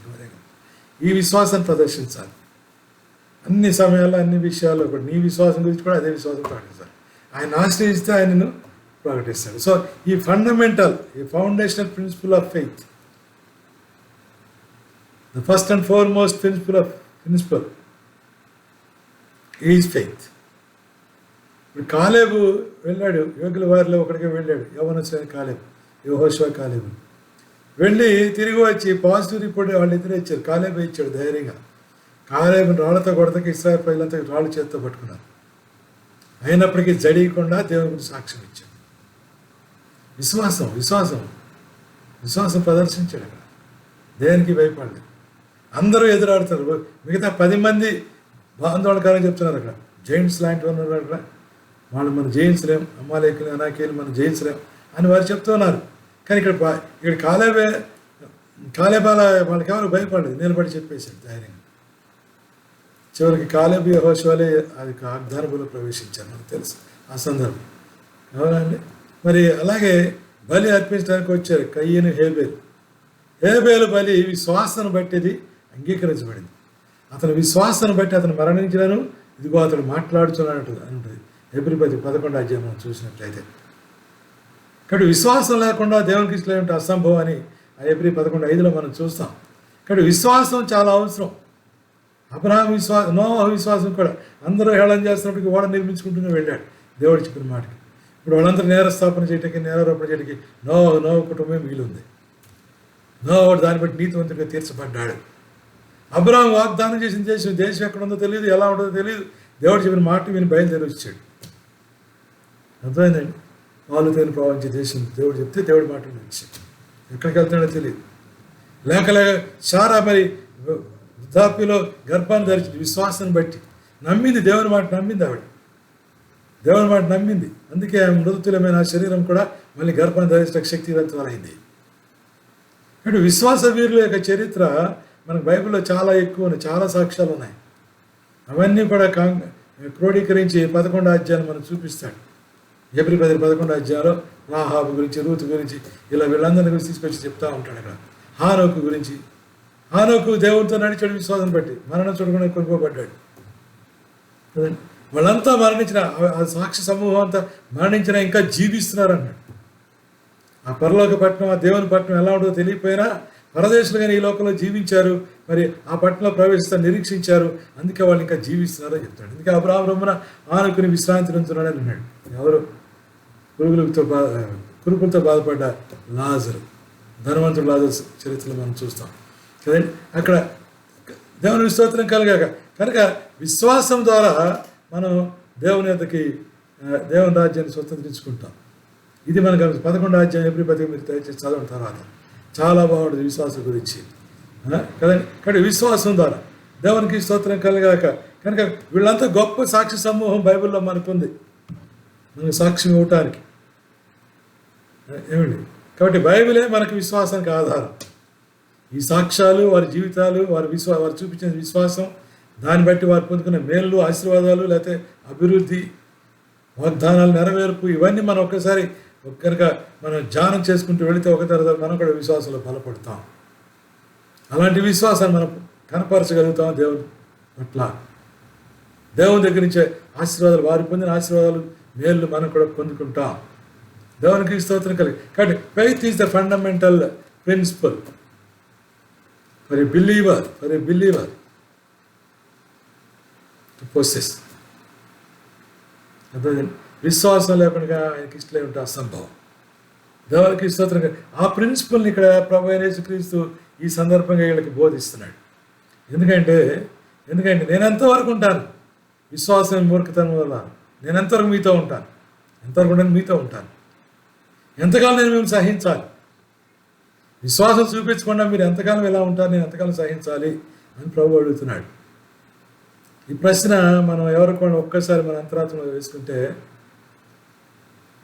ఈ విశ్వాసాన్ని ప్రదర్శించాలి అన్ని సమయాల్లో, అన్ని విషయాల్లో కూడా. నీ విశ్వాసం గురించి కూడా అదే విశ్వాసం ప్రకటించాలి. ఆయన ఆశ్రయిస్తే ఆయనను ప్రకటిస్తాడు. సో ఈ ఫండమెంటల్, ఈ foundational principle of faith, the first and foremost principle is faith. ఇప్పుడు కాలేబు వెళ్ళాడు, యోగుల వారిలో ఒకడికి వెళ్ళాడు, యవ్వనస్తుడైన కాలేబు, యెహోషువ కాలేబు. వెళ్ళి తిరిగి వచ్చి పాజిటివ్ రిపోర్ట్ వాళ్ళు ఇద్దరే ఇచ్చారు. కాలేబు ఇచ్చాడు ధైర్యంగా. కాలేబు రాళ్లతో కొడతకి ఇశ్రాయేలు ప్రజలంతా రాళ్ళు చేతితో పట్టుకున్నారు. అయినప్పటికీ జడియకుండా దేవుని గురించి సాక్ష్యం ఇచ్చాడు. విశ్వాసం విశ్వాసం విశ్వాసం ప్రదర్శించాడు అక్కడ. దేనికి భయపడలేదు. అందరూ ఎదురాడుతారు. మిగతా 10 మంది ఆందోళనకారం చెప్తున్నారు అక్కడ. జైంట్స్ లాంటి వాళ్ళు ఉన్నారు అక్కడ. వాళ్ళు మనం జయించలేం, అమ్మాలేకులు అనాకేలు మనం జయించలేం అని వారు చెప్తున్నారు. కానీ ఇక్కడ కాలేబాల వాళ్ళకి ఎవరు భయపడలేదు, నిలబడి చెప్పేశాడు ధైర్యంగా. చివరికి కాలేబు యెహోషువలే అది వాగ్దానములో ప్రవేశించారు, మనకు తెలుసు ఆ సందర్భం. అవునండి. మరి అలాగే బలి అర్పించడానికి వచ్చారు కయ్యను హేబేలు. హేబేలు బలి విశ్వాసాన్ని బట్టి అంగీకరించబడింది. అతని విశ్వాసాన్ని బట్టి అతను మరణించినను ఇదిగో అతడు మాట్లాడుతున్నాడు అని ఉంటుంది. హెబ్రీ 11వ అధ్యాయం మనం చూసినట్లయితే. కాబట్టి విశ్వాసం లేకుండా దేవునికి ఇష్టం అసంభవం అని హెబ్రీ 11:5 మనం చూస్తాం. కాబట్టి విశ్వాసం చాలా అవసరం. అబ్రహాం విశ్వాసం, నోవహు విశ్వాసం కూడా. అందరూ హేళన చేస్తున్నప్పటికీ ఓడ నిర్మించుకుంటూనే వెళ్ళాడు దేవుడు చెప్పిన మాటకి. ఇప్పుడు వాళ్ళందరూ నేరస్థాపన చేయడానికి, నేరారోపణ చేయడానికి నోవహు కుటుంబం మిగిలింది. నోవహు దాన్ని బట్టి నీతివంతుడిగా తీర్చబడ్డాడు. అబ్రహాం వాగ్దానం చేసిన దేశం ఎక్కడ ఉందో తెలియదు, ఎలా ఉంటుందో తెలియదు. దేవుడు చెప్పిన మాట విని బయలుదేరి వచ్చాడు. అర్థమైందండి. వాళ్ళు తేని ప్రవహించే దేశం దేవుడు చెప్తే దేవుడి మాట వచ్చాడు. ఎక్కడికి వెళ్తాడో తెలియదు. లేక సారా మరి వృద్ధాప్యలో గర్భాన్ని ధరించింది విశ్వాసాన్ని బట్టి. నమ్మింది, దేవుని మాట నమ్మింది ఆవిడ. దేవుని మాట నమ్మింది. అందుకే ఆమె మృదుతులమైన శరీరం కూడా మళ్ళీ గర్భాన్ని ధరించడానికి శక్తివంతులైంది. కాబట్టి విశ్వాస వీరుల యొక్క చరిత్ర మనకు బైబిల్లో చాలా ఎక్కువ ఉన్నాయి, చాలా సాక్ష్యాలు ఉన్నాయి. అవన్నీ కూడా క్రోడీకరించి 11వ అధ్యాయాన్ని మనం చూపిస్తాడు. హెబ్రీ 11వ అధ్యాయంలో రాహాబు గురించి, రూతు గురించి, ఇలా వీళ్ళందరినీ గురించి తీసుకొచ్చి చెప్తా ఉంటాడు అక్కడ. హానోకు గురించి. హానోకు దేవుడితో నడిచాడు విశ్వాసం బట్టి, మరణ చూడకుండా కొనుక్కోబడ్డాడు. వాళ్ళంతా మరణించిన, ఆ సాక్షి సమూహం అంతా మరణించినా ఇంకా జీవిస్తున్నారు అన్నాడు. ఆ పరలోక పట్టణం, ఆ దేవుని పట్టణం ఎలా ఉంటుందో తెలియపోయినా పరదేశులుగానే ఈ లోకంలో జీవించారు. మరి ఆ పట్టణంలో ప్రవేశిస్తా నిరీక్షించారు. అందుకే వాళ్ళు ఇంకా జీవిస్తున్నారని చెప్తాడు. అందుకే అబ్రహాం రొమ్మున ఆనుకుని విశ్రాంతి పొందుతున్నాడని అన్నాడు. ఎవరు? కురుపులతో బాధపడ్డ లాజరు, ధనవంతుడు లాజరు చరిత్రలో మనం చూస్తాం కదండి. అక్కడ దేవుని స్తోత్రం కనుక విశ్వాసం ద్వారా మనం దేవుని యొద్దకి, దేవుని రాజ్యాన్ని స్వతంత్రించుకుంటాం. ఇది మనకు 11వ అధ్యాయం హెబ్రీ 11 మీరు దయచేసి చదవడం తర్వాత చాలా బాగుంటుంది విశ్వాసం గురించి కదండి. కాబట్టి విశ్వాసం ద్వారా దేవునికి స్తోత్రం కనుక వీళ్ళంతా గొప్ప సాక్షి సమూహం బైబిల్లో మనకుంది, మనకు సాక్ష్యం ఇవ్వటానికి. ఏమండి? కాబట్టి బైబిలే మనకు విశ్వాసానికి ఆధారం. ఈ సాక్ష్యాలు, వారి జీవితాలు, వారు చూపించిన విశ్వాసం, దాన్ని బట్టి వారు పొందుకున్న మేలు, ఆశీర్వాదాలు, లేకపోతే అభివృద్ధి, వాగ్దానాలు నెరవేర్పు, ఇవన్నీ మనం ఒక్కసారి కనుక మనం ధ్యానం చేసుకుంటూ వెళితే ఒక తర్వాత మనం కూడా విశ్వాసంలో బలపడతాం. అలాంటి విశ్వాసాన్ని మనం కనపరచగలుగుతాం దేవుని పట్ల. దేవుని దగ్గర నుంచే ఆశీర్వాదాలు, వారు పొందిన ఆశీర్వాదాలు, మేళ్ళు మనం కూడా పొందుకుంటాం. దేవునికి స్తోత్రం కాబట్టి faith is the fundamental principal for a believer to possess. విశ్వాసం లేకుండా ఆయనకి ఇష్టలే ఉంటే అసంభవం. దేవునికి స్తోత్రం. ఆ ప్రిన్సిపల్ని ఇక్కడ ప్రభువైన యేసుక్రీస్తు ఈ సందర్భంగా వీళ్ళకి బోధిస్తున్నాడు. ఎందుకంటే నేను ఎంతవరకు ఉంటాను విశ్వాసం మూర్ఖతనం వల్ల, నేను ఎంతవరకు మీతో ఉంటాను, ఎంతవరకు మీతో ఉంటాను. ఎంతకాలం నేను మేము సహించాలి? విశ్వాసం చూపించకుండా మీరు ఎంతకాలం ఎలా ఉంటారు, నేను ఎంతకాలం సహించాలి అని ప్రభు అడుగుతున్నాడు. ఈ ప్రశ్న మనం ఎవరికి కూడా ఒక్కసారి మన అంతరాత్మలో వేసుకుంటే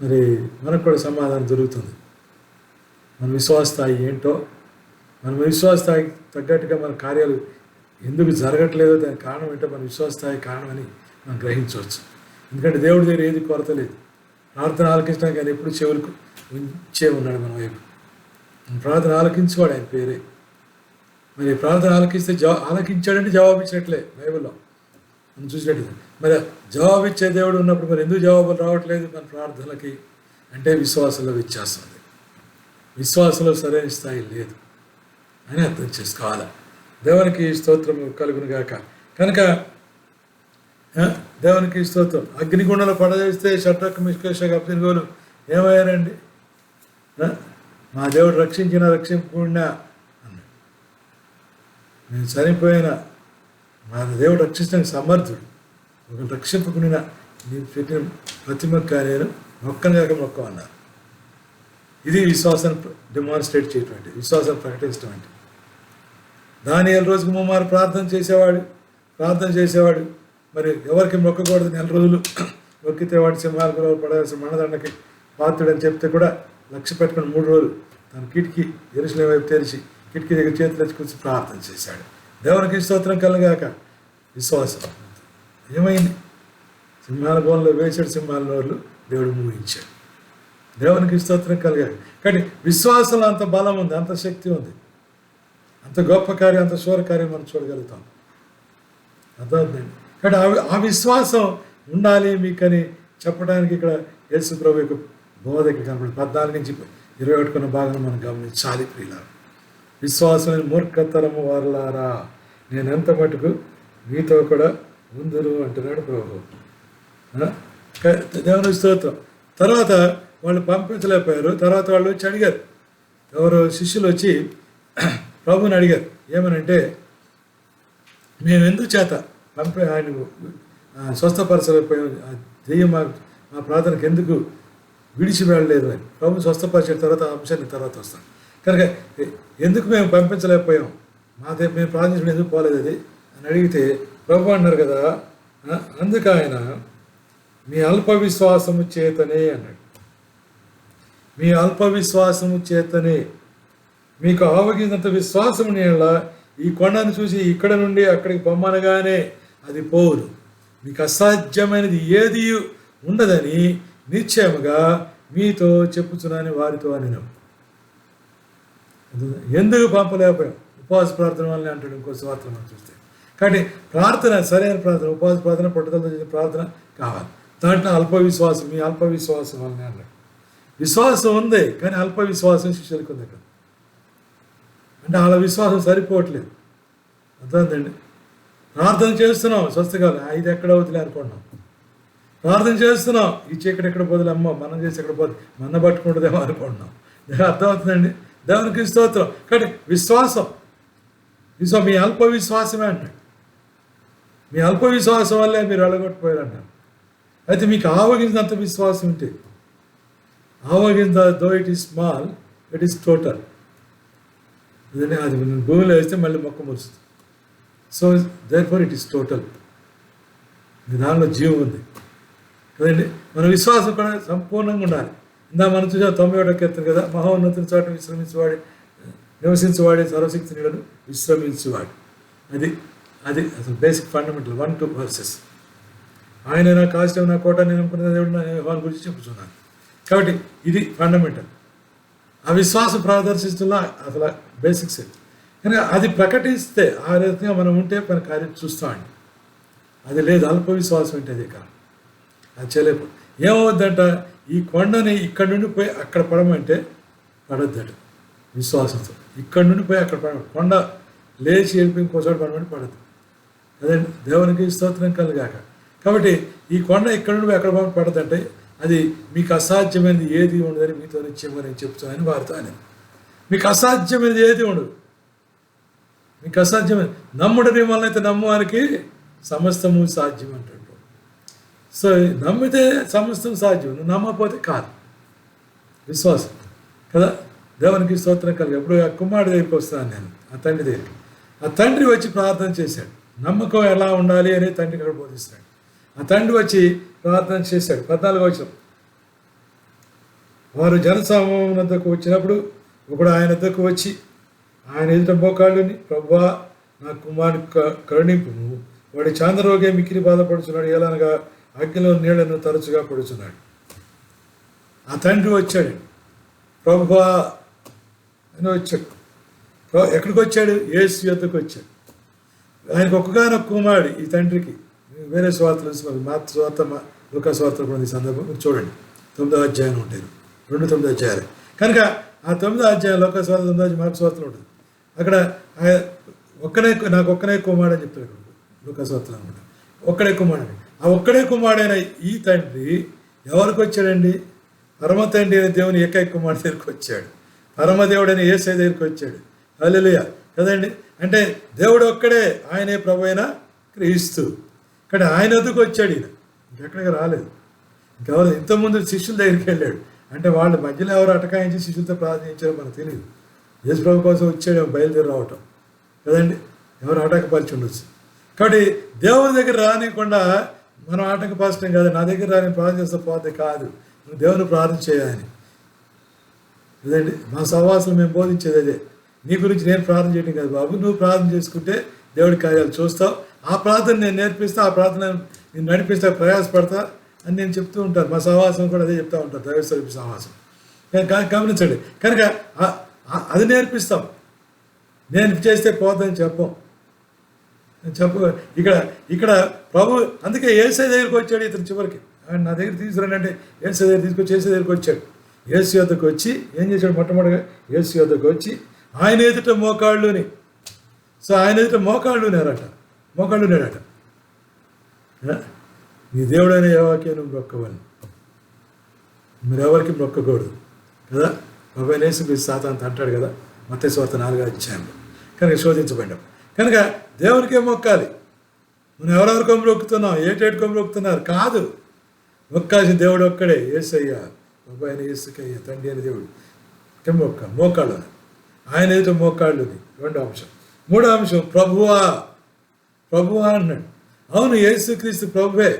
మరి మనకు కూడా సమాధానం దొరుకుతుంది. మన విశ్వాస స్థాయి ఏంటో, మన విశ్వాస స్థాయికి తగ్గట్టుగా మన కార్యాలు ఎందుకు జరగట్లేదో దానికి కారణం ఏంటో మన విశ్వాస స్థాయి కారణమని మనం గ్రహించవచ్చు. ఎందుకంటే దేవుడి దగ్గర ఏది కొరత లేదు. ప్రార్థన ఆలకించడానికి ఆయన ఎప్పుడు చెవులకు ఉంచే ఉన్నాడు మన వైపు. ప్రార్థన ఆలకించేవాడు ఆయన పేరే. మరి ప్రార్థన ఆలకిస్తే ఆలకించాడంటే జవాబు ఇచ్చినట్లే బైబిల్లో మనం చూసినట్టు. మరి జవాబు ఇచ్చే దేవుడు ఉన్నప్పుడు మరి ఎందుకు జవాబులు రావట్లేదు మన ప్రార్థనలకి అంటే విశ్వాసంలో వ్యత్యాసం ఉంది. విశ్వాసంలో సరైన స్థాయి లేదు అని అర్థం చేసుకోవాలి. దేవునికి స్తోత్రం కలుగును గాక. కనుక దేవునికి స్తోత్రం. అగ్నిగుండంలో పడవేస్తే షడ్రక్ మిష్కేషకు అబ్దెనగోలు ఏమయ్యారండి? మా దేవుడు రక్షించకుండా అన్నాడు. నేను చనిపోయిన మా దేవుడు రక్షించడానికి సమర్థుడు. ఒకరు రక్షింపకుండా నేను పెట్టిన ప్రతి మొక్క నేను మొక్కను కాక మొక్క అన్నారు. ఇది విశ్వాసాన్ని డెమాన్స్ట్రేట్ చేయటం అంటే, విశ్వాసాన్ని ప్రకటించడం అంటే. దానియేలు రోజుకు ముమ్మారు ప్రార్థన చేసేవాడు. మరి ఎవరికి మొక్కకూడదు, 4 రోజులు మొక్కితే వాడి సింహాలకు పడాల్సిన మణదండకి పాత్రుడని చెప్తే కూడా లక్ష్య పెట్టుకుని 3 రోజులు తన కిటికీ యెరూషలేము వైపు తెరిచి కిటికీ దగ్గర చేతులు ఎత్తుకొచ్చి ప్రార్థన చేశాడు. దేవునికి స్తోత్రం కలగాక. విశ్వాసం ఏమైంది? సింహాల బోన్లో వేసాడు, సింహాల నోర్లు దేవుడు మూయించాడు. దేవునికి స్తోత్రం కలిగాక. కానీ విశ్వాసంలో అంత బలం ఉంది, అంత శక్తి ఉంది, అంత గొప్ప కార్యం, అంత శూర కార్యం మనం చూడగలుగుతాం. అర్థమవుతుందండి. కానీ ఆ విశ్వాసం ఉండాలి మీకని చెప్పడానికి ఇక్కడ యేసు ప్రభు యొక్క బోధ ఇక్కడ కనపడి 14 నుంచి 21 భాగం మనం గమనించాలి. ప్రియులారా, విశ్వాసం మూర్ఖతరము వారలారా నేను ఎంత మటుకు మీతో కూడా ఉందును అంటున్నాడు ప్రభు. దేవుని స్తోత్రం. తర్వాత వాళ్ళు పంపించలేకపోయారు. తర్వాత వాళ్ళు వచ్చి అడిగారు, ఎవరో శిష్యులు వచ్చి ప్రభుని అడిగారు ఏమనంటే, మేము ఎందుకు చేత ఆయన స్వస్థపరచలేకపోయాం, దెయ్యం మా ప్రార్థనకు ఎందుకు విడిచి వెళ్ళలేదు అని. ప్రభు స్వస్థపరిచిన తర్వాత ఆ అంశాన్ని తర్వాత వస్తాం. కనుక ఎందుకు మేము పంపించలేకపోయాం, మేము ప్రార్థించడం ఎందుకు పోలేదు అది అని అడిగితే ప్రభు అన్నారు కదా, అందుకు ఆయన మీ అల్ప విశ్వాసము చేతనే అన్నాడు. మీ అల్ప విశ్వాసము చేతనే, మీకు ఆవగించినంత విశ్వాసం నీళ్ళ ఈ కొండను చూసి ఇక్కడ నుండి అక్కడికి పొమ్మనగానే అది పోవును. మీకు అసాధ్యమైనది ఏది ఉండదని నిశ్చయముగా మీతో చెప్పుచున్నాను వారితో అని. ఎందుకు పంపలేకపోయాం? ఉపవాస ప్రార్థన వల్లనే అంటాడు ఇంకో స్వార్థం మనం చూస్తే. కాబట్టి ప్రార్థన, సరైన ప్రార్థన, ఉపవాస ప్రార్థన, పట్టుదలతో చేసిన ప్రార్థన కావాలి. దాంట్లో అల్ప విశ్వాసం, మీ అల్ప విశ్వాసం వల్లనే అన్నాడు. విశ్వాసం ఉంది కానీ అల్ప విశ్వాసం శిష్యులకు ఉంది అక్కడ. అంటే వాళ్ళ విశ్వాసం సరిపోవట్లేదు. అర్థమైందండి. ప్రార్థన చేస్తున్నాం స్వస్థకాలు, ఇది ఎక్కడ అవుతులే అనుకుంటున్నాం. ప్రార్థన చేస్తున్నాం, ఈ చీకటి ఎక్కడ పోదులే, అమ్మ మనం చేసి ఎక్కడ పోదు, మన పట్టుకుంటుందేమో అనుకుంటున్నాం. అర్థమవుతుందండి. దేవునికి స్తోత్రం. కానీ విశ్వాసం మీ అల్ప విశ్వాసమే అంటాడు. మీ అల్ప విశ్వాసం వల్లే మీరు అడగొట్టిపోయారు అన్నారు. అయితే మీకు ఆవగించినంత విశ్వాసం ఉంటే, ఆవగింత though it is small, it is total. అది భూమిలో వేస్తే మళ్ళీ మొక్క మురుస్తుంది. So therefore it is total. దానిలో జీవం ఉంది కదండి. మన విశ్వాసం కూడా సంపూర్ణంగా ఉండాలి. ఇందా మనం చూసా 91వ కీర్తన కదా, మహోన్నతుని చాటు నివసించువాడే సర్వశక్తి నీడను విశ్రమించువాడు. అది అసలు బేసిక్ ఫండమెంటల్ 1-2 వర్సెస్. ఆయన నా కాష్టం, నా కోట, నేను అనుకున్న దేవుడు నా వాళ్ళ గురించి చెప్పుచున్నాను. కాబట్టి ఇది ఫండమెంటల్. ఆ విశ్వాసం ప్రదర్శిస్తున్నా అసలు బేసిక్స్. కానీ అది ప్రకటిస్తే ఆ రకంగా మనం ఉంటే మన కార్యం చూస్తామండి. అది లేదు, అల్ప విశ్వాసం అంటే అదే కాదు. అది చేయలేకపో. ఏమవుద్దంట, ఈ కొండని ఇక్కడ నుండి పోయి అక్కడ పడమంటే పడొద్దట. విశ్వాసంతో ఇక్కడ నుండి పోయి అక్కడ పడ, కొండ లేచి వెళ్ళిపోయి ఇంకోసారి పడమంటే పడద్దు. అదే దేవునికి స్తోత్రం కలుగాక. కాబట్టి ఈ కొండ ఇక్కడ నుండి పోయి అక్కడ పడదంటే అది మీకు అసాధ్యమైనది ఏది ఉండదని మీతో నిశ్చయమని నేను చెప్తానని వారితో అని. మీకు అసాధ్యమైనది ఏది ఉండదు. మీకు అసాధ్యమైన నమ్ముడని వల్ల అయితే నమ్మువానికి సమస్తము సాధ్యం అంటాడు. సో నమ్మితే సమస్తం సాధ్యం, నువ్వు నమ్మకపోతే కాదు. విశ్వాసం కదా. దేవునికి స్తోత్రం కలిగి ఎప్పుడు ఆ కుమారుడి దగ్గరికి వస్తాను నేను, ఆ తండ్రి దగ్గరికి. ఆ తండ్రి వచ్చి ప్రార్థన చేశాడు. నమ్మకం ఎలా ఉండాలి అని తండ్రి అక్కడ బోధిస్తాడు. ఆ తండ్రి వచ్చి ప్రార్థన చేశాడు. 14వ వచనం, వారు జనసమూహం వద్దకు వచ్చినప్పుడు ఒకడు ఆయన వద్దకు వచ్చి ఆయన ఎదుట మోకాళ్ళుని, ప్రభువా నా కుమారుని కరుణింపుము, వాడి చాంద్రరోగే మిక్కిలి బాధపడుచున్నాడు, ఎలానగా అగ్నిలో నీళ్లను తరచుగా పడుచున్నాడు. ఆ తండ్రి వచ్చాడు, ప్రభువా అని వచ్చాడు. ఎక్కడికి వచ్చాడు? యేసు యొద్దకు వచ్చాడు. ఆయనకు ఒక్కగానొక్క కుమారుడు ఈ తండ్రికి. వేరే స్వార్థలు మాతృ స్వార్థ లూకా స్వార్థలు కూడా ఈ సందర్భం మీరు చూడండి. 9వ అధ్యాయం ఉంటాయి, 2-9 అధ్యాయాలు. కనుక ఆ 9వ అధ్యాయం లూకా స్వార్థ, 9వ అధ్యాయం మాతృ స్వార్థలు ఉంటుంది. అక్కడ నాకు ఒక్కనే కుమారుడు అని చెప్తాడు లూకా స్వార్థలు అనమాట. ఒక్కడే కుమారుడు. ఆ ఒక్కడే కుమారుడైన ఈ తండ్రి ఎవరికి వచ్చాడండి? పరమ తండ్రి అయిన దేవుని ఏకైక కుమారుడు దగ్గరికి వచ్చాడు. పరమదేవుడైన యేసయ్య దగ్గరికి వచ్చాడు. హల్లెలూయా కదండి. అంటే దేవుడు ఒక్కడే, ఆయనే ప్రభు అయిన క్రీస్తు. కానీ ఆయన వద్దకు వచ్చాడు. ఈయన ఇంకెక్కడికి రాలేదు. ఇంకెవరు ఇంతకుముందు శిష్యుల దగ్గరికి వెళ్ళాడు. అంటే వాళ్ళ మధ్యలో ఎవరు అటకాయించి శిష్యులతో ప్రార్థించారో మనకు తెలియదు. యేసు ప్రభు కోసం వచ్చాడు, బయలుదేరి రావటం కదండి. ఎవరు ఆటంకపరిచి ఉండొచ్చు. కాబట్టి దేవుని దగ్గర రానికుండా మనం ఆటంకపరచడం కాదు. నా దగ్గర రాని ప్రార్థన చేస్తే పోతే కాదు, నువ్వు దేవుని ప్రార్థన చేయాలని కదండి. మా సహవాసులు మేము బోధించేది అదే. నీ గురించి నేను ప్రార్థన చేయడం కాదు బాబు, నువ్వు ప్రార్థన చేసుకుంటే దేవుడి కార్యాలు చూస్తావు. ఆ ప్రార్థన నేను నేర్పిస్తా, ఆ ప్రార్థన నేను నడిపిస్తా, ప్రయాసపడతా అని నేను చెప్తూ ఉంటాను. మా సహవాసం కూడా అదే చెప్తూ ఉంటాను, దైవస్వరూపి సహవాసం. గమనించండి. కనుక అది నేర్పిస్తాం. నేను చేస్తే పోద్దని చెప్పు. ఇక్కడ ప్రభు అందుకే యేసయ్య దగ్గరికి వచ్చాడు. ఇతను చివరికి ఆయన నా దగ్గర తీసుకురండి అంటే యేసయ్య దగ్గర తీసుకొచ్చి యేసయ్య దగ్గరికి వచ్చాడు. యేసు యొద్దకు వచ్చి ఏం చేశాడు? మొట్టమొదటిగా యేసు యొద్దకు వచ్చి ఆయన ఎదుట మోకాళ్ళుని. సో ఆయన ఎదుట మోకాళ్ళునేరట, మోకాళ్ళునేడట. నీ దేవుడైన యెహోవాకే నువ్వు మొక్కవని. మీరు ఎవరికి మొక్కకూడదు కదా. బాబాయ్ నేసు సాతాను అంటాడు కదా మత్తయి సువార్త 4వ అధ్యాయంలో. కనుక శోధించబడ్డాం. కనుక దేవునికే మొక్కాలి. మనం ఎవరెవరికో మొక్కుతున్నాం, ఏటేటి మొక్కుతున్నారు కాదు. మొక్కాల్సిన దేవుడు ఒక్కడే, యేసయ్య, బాబాయ్ యేసుకయ్య, తండ్రి అని దేవుడు మోకాళ్ళు. ఆయన ఎదుట మోకాళ్ళుని. 2వ అంశం. 3వ అంశం, ప్రభువా, ప్రభువా అన్నాడు. అవును, యేసుక్రీస్తు ప్రభువే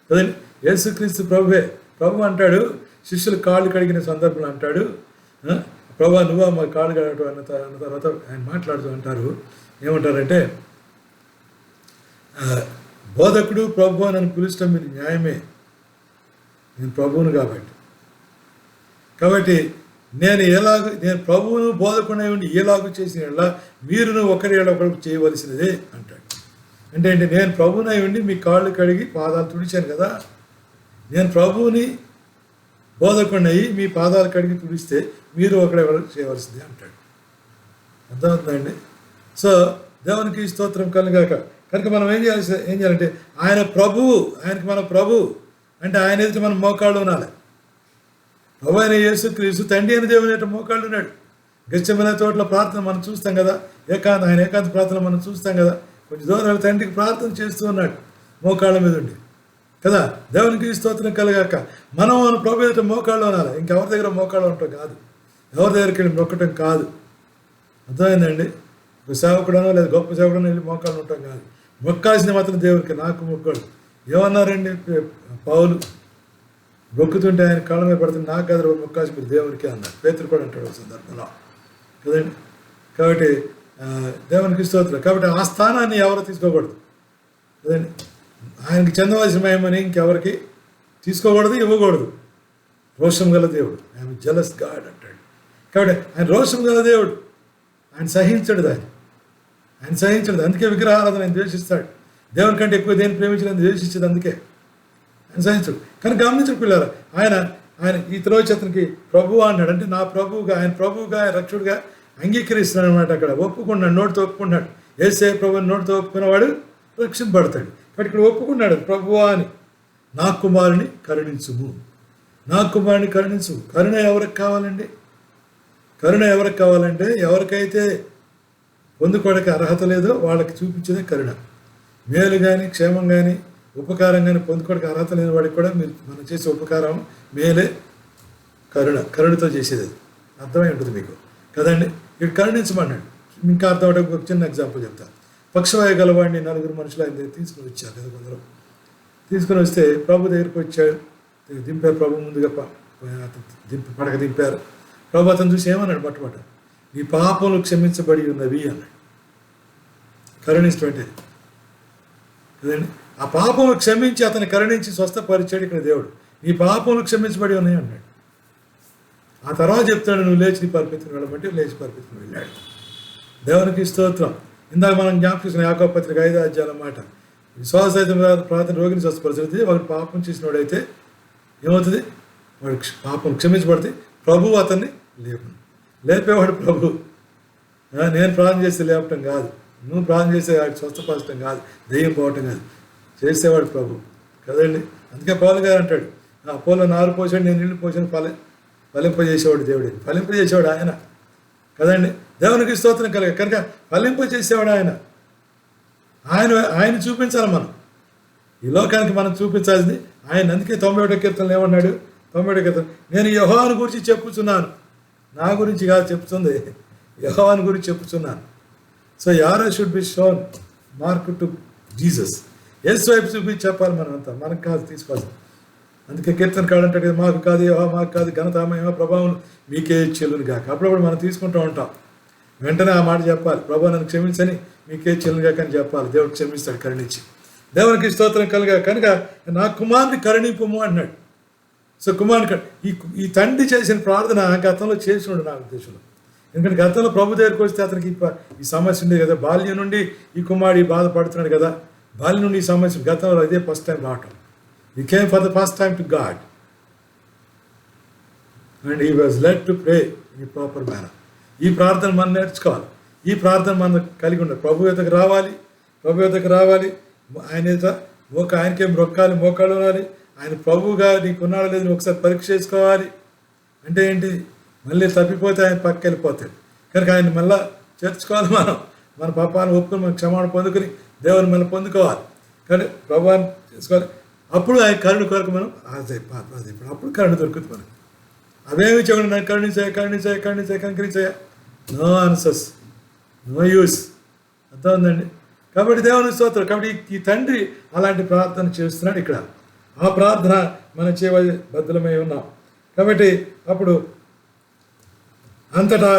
కదండి. యేసుక్రీస్తు ప్రభువే. ప్రభు అంటాడు, శిష్యులు కాళ్ళు కడిగిన సందర్భంలో అంటాడు, ప్రభు నువ్వా మా కాళ్ళు కడగటం అన్న తర్వాత ఆయన మాట్లాడుతూ అంటారు, ఏమంటారంటే బోధకుడు ప్రభు నన్ను పిలుచడం మీరు న్యాయమే, నేను ప్రభువును కాబట్టి నేను ప్రభువును బోధకుడై ఉండి ఎలాగూ చేసిన మీరును ఒకరి ఒకరికి చేయవలసినదే అంటాడు. అంటే నేను ప్రభువునై ఉండి మీ కాళ్ళు కడిగి పాదాలు తుడిచాను కదా, నేను ప్రభువుని బోధకుడినై మీ పాదాలు కడిగి తుడిస్తే మీరు ఒకరెవరికి చేయవలసిందే అంటాడు. అర్థమవుతుందండి. సో దేవునికి స్తోత్రం కలుగాక. కనుక మనం ఏం చేయాలంటే ఆయన ప్రభువు, ఆయనకి మన ప్రభు అంటే ఆయన ఎదుట మనం మోకాళ్ళు ఉనాలి. ప్రభు అయిన యేసుక్రీస్తు తండ్రి అయిన దేవుని ఎదుట మోకాళ్ళు ఉన్నాడు. గెత్సేమనే తోటలో ప్రార్థన మనం చూస్తాం కదా, ఆయన ఏకాంత ప్రార్థన మనం చూస్తాం కదా. కొంచెం దూరం తండ్రికి ప్రార్థన చేస్తూ ఉన్నాడు మోకాళ్ళ మీద ఉండి కదా. దేవునికి స్తోత్రం కలగాక. మనం ప్రభు ఎదుట మోకాళ్ళు ఉనాలి. ఇంకెవరి దగ్గర మోకాళ్ళు ఉండటం కాదు, ఎవరి దగ్గరికి వెళ్ళి మొక్కటం కాదు. అర్థమైందండి. ఒక సేవకుడనో లేదా గొప్ప సేవకుడనో వెళ్ళి మోకాళ్ళు ఉండటం కాదు. మొక్కాల్సిన మాత్రం దేవుడికి. నాకు మొక్కడు ఏమన్నారండి పౌలు? మొక్కుతుంటే ఆయన కాళ్ళ మీద పడుతుంది, నాకు ఎదురు మొక్కాల్సి మీరు దేవుడికి అన్నారు. పేతురు కూడా అంటాడు ఒక సందర్భంలో కదండి. కాబట్టి దేవునికి స్తోత్రం. కాబట్టి ఆ స్థానాన్ని ఎవరు తీసుకోకూడదు కదండి. ఆయనకి చెందవలసిన మహిమని ఇంకెవరికి తీసుకోకూడదు, ఇవ్వకూడదు. రోషం గల దేవుడు, ఆయన జలస్ గాడ్ అంటాడు. కాబట్టి ఆయన రోషం గల దేవుడు, ఆయన సహించడు దాన్ని, ఆయన సహించడు. అందుకే విగ్రహారాధన ఆయన ద్వేషిస్తాడు. దేవుని కంటే ఎక్కువ దేన్ని ప్రేమించడానికి ద్వేషించేది అందుకే ఆయన సహించడు. కానీ గమనించడు పిల్లలు, ఆయన ఈ త్రోచతనికి ప్రభువు అన్నాడు. అంటే నా ప్రభువుగా, ఆయన ప్రభువుగా, ఆయన రక్షుడుగా అంగీకరిస్తున్నాడు అనమాట. అక్కడ ఒప్పుకున్నాడు, నోటితో ఒప్పుకున్నాడు. యేసయ్య ప్రభువుని నోటితో ఒప్పుకున్నవాడు రక్షింపబడతాడు. కాబట్టి ఇక్కడ ఒప్పుకున్నాడు ప్రభువా అని. నా కుమారుని కరుణించుము, నా కుమారుని కరుణించు. కరుణ ఎవరికి కావాలండి? కరుణ ఎవరికి కావాలంటే ఎవరికైతే పొందుకోవడానికి అర్హత లేదో వాళ్ళకి చూపించేదే కరుణ. మేలు కానీ, క్షేమం కానీ, ఉపకారం కానీ పొందుకోవడానికి అర్హత లేని వాడికి కూడా మనం చేసే ఉపకారం మేలే, కరుణతో చేసేది అది. అర్థమై ఉంటుంది మీకు కదండి. ఇక్కడ కరుణించమన్నాడు. ఇంకా అర్థం అవడానికి ఒక చిన్న ఎగ్జాంపుల్ చెప్తాను. పక్షవాయు గలవాడిని 4 మనుషులు ఆయన దగ్గర తీసుకుని వచ్చారు కదా కొందరు. తీసుకుని వస్తే ప్రభు దగ్గరికి వచ్చాడు, దింపారు. ప్రభు ముందుగా పడక దింపారు. ప్రభు అతను చూసి ఏమన్నాడు? మొట్టమొదట, నీ పాపములు క్షమించబడి ఉన్నవి అన్నాడు. కరుణించడం అంటే కదండి. ఆ పాపములు క్షమించి అతన్ని కరుణించి స్వస్థపరిచాడు ఇక్కడ దేవుడు. నీ పాపములు క్షమించబడి ఉన్నాయి అన్నాడు. ఆ తర్వాత చెప్తాడు, నువ్వు లేచి నీ పరిపెత్తుకుని వెళ్ళమంటే లేచి పరిపెత్తుకుని వెళ్ళాడు. దేవునికి స్తోత్రం. ఇందాక మనం జ్ఞాపకం యాకోబు పత్రిక 5వ అధ్యాయం అన్నమాట. విశ్వాసరహితం ప్రార్థన రోగిని స్వస్థపరుస్తుంది. వాడు పాపం చేసినవాడైతే ఏమవుతుంది? వాడు పాపం క్షమించబడితే ప్రభువు అతన్ని లేపేవాడు ప్రభు. నేను ప్రార్థన చేస్తే లేపటం కాదు, నువ్వు ప్రార్థన చేస్తే వాడికి స్వస్థపరచడం కాదు, దెయ్యం పోవటం కాదు, చేసేవాడు ప్రభు కదండి. అందుకే పౌలు గారు అంటాడు, ఆ పూల నారు పోసాడు, నేను నీళ్ళు పోసాను, ఫలింపజేసేవాడు దేవుడే. ఫలింపజేసేవాడు ఆయన కదండి. దేవునికి స్తోత్రం కనుక ఫలింపజేసేవాడు ఆయన. ఆయన చూపించాలి మనం, ఈ లోకానికి మనం చూపించాల్సింది ఆయన. అందుకే 91వ కీర్తనలు ఏమన్నాడు? 91వ కీర్తన, నేను యెహోవాను గురించి చెప్పుచున్నాను, నా గురించి కాదు చెప్తుంది, యెహోవాను గురించి చెప్పుచున్నాను. So arrow should be shown mark to Jesus. Yesu వైపు చూపించి చెప్పాలి మనం అంతా, మనకు కాదు తీసుకోవాలి. అందుకే కీర్తన కాడంటే కదా, మాకు కాదు యెహోవా, మాకు కాదు ఘనత, మహిమ, ప్రభావం మీకే చెల్లును గాక. అప్పుడప్పుడు మనం తీసుకుంటూ ఉంటాం, వెంటనే ఆ మాట చెప్పాలి, ప్రభు నన్ను క్షమించని మీకే చెల్లును గాక అని చెప్పాలి. దేవుడు క్షమిస్తాడు కరుణించి. దేవునికి స్తోత్రం కనుక నా కుమారుని కరుణింపుము అన్నాడు. సో కుమారుని ఈ తండ్రి చేసిన ప్రార్థన గతంలో చేసినాడు నా ఉద్దేశంలో. ఎందుకంటే గతంలో ప్రభు దగ్గరికి వస్తే అతనికి ఈ సమస్య ఉండేది కదా. బాల్యం నుండి ఈ కుమారుడు బాధపడుతున్నాడు కదా, బాల్యం నుండి ఈ సమస్య. గతంలో అదే ఫస్ట్ టైం రావటం. He came for the first time to God and he was led to pray in a proper manner. ఈ ప్రార్థన మనం నేర్చుకోవాలి, ఈ ప్రార్థన మనం కలిగి ఉండాలి. ప్రభు యొద్దకు రావాలి, ఆయనకే మొక్కాలి, మోకాళ్ళు ఉండాలి. ఆయన ప్రభువుగా నీకున్నాడో లేదు ఒకసారి పరీక్ష చేసుకోవాలి. అంటే ఏంటి? మళ్ళీ తప్పిపోతే ఆయన పక్క వెళ్ళిపోతాడు. కనుక ఆయన మళ్ళీ చేర్చుకోవాలి. మన పాపాలను ఒప్పుకొని మనం క్షమాపణ పొందుకొని దేవుని మళ్ళీ పొందుకోవాలి. కానీ ప్రభువాన్ని చేసుకోవాలి. అప్పుడు ఆయన కరుణ కొరకు మనం అప్పుడు కరుణ దొరుకుతుంది మనకి. అవేమి చెప్పండి, నన్ను కరుణించాయ నో ఆన్సర్స్, నో యూస్. అర్థం ఉందండి. కాబట్టి దేవుని స్తోత్రం. కాబట్టి ఈ తండ్రి అలాంటి ప్రార్థన చేస్తున్నాడు ఇక్కడ. ఆ ప్రార్థన మనం చేయవలసి బద్ధులమై ఉన్నాం. కాబట్టి అప్పుడు అంతటా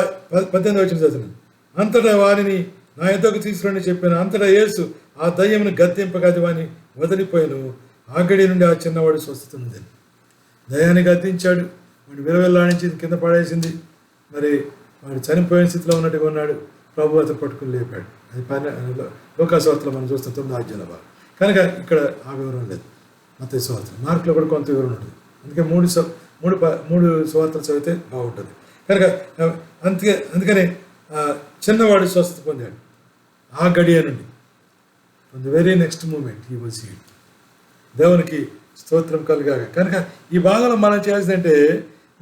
18వ వచనం చదువుతున్నాను. అంతటా వారిని నా యొద్దకు తీసుకుని చెప్పాను. అంతటా యేసు ఆ దయ్యమును గద్దింపగది వాని వదిలిపోయాను. ఆ గడి నుండి ఆ చిన్నవాడు స్వస్థత ఉందని. దయాన్ని గద్దించాడు, వాడు విలవిల్లాడించి కింద పడేసింది. మరి వాడు చనిపోయిన స్థితిలో ఉన్నట్టుగా ఉన్నాడు. ప్రభు అతను పట్టుకుని లేపాడు. అది లోకాసువార్తలో మనం చూస్తాం 9వ అధ్యాయంలో భాగం. కనుక ఇక్కడ ఆ వివరం లేదు. మత్తయి సువార్త, మార్కులో కూడా కొంత వివరణ ఉంటుంది. అందుకే మూడు సువార్తలు చదివితే బాగుంటుంది. కనుక అందుకని చిన్నవాడు స్వస్థత పొందాడు ఆ గడియ నుండి. From the very next moment he was healed. దేవునికి స్తోత్రం కలుగాక. కనుక ఈ భాగంలో మనం చేయాల్సిందంటే,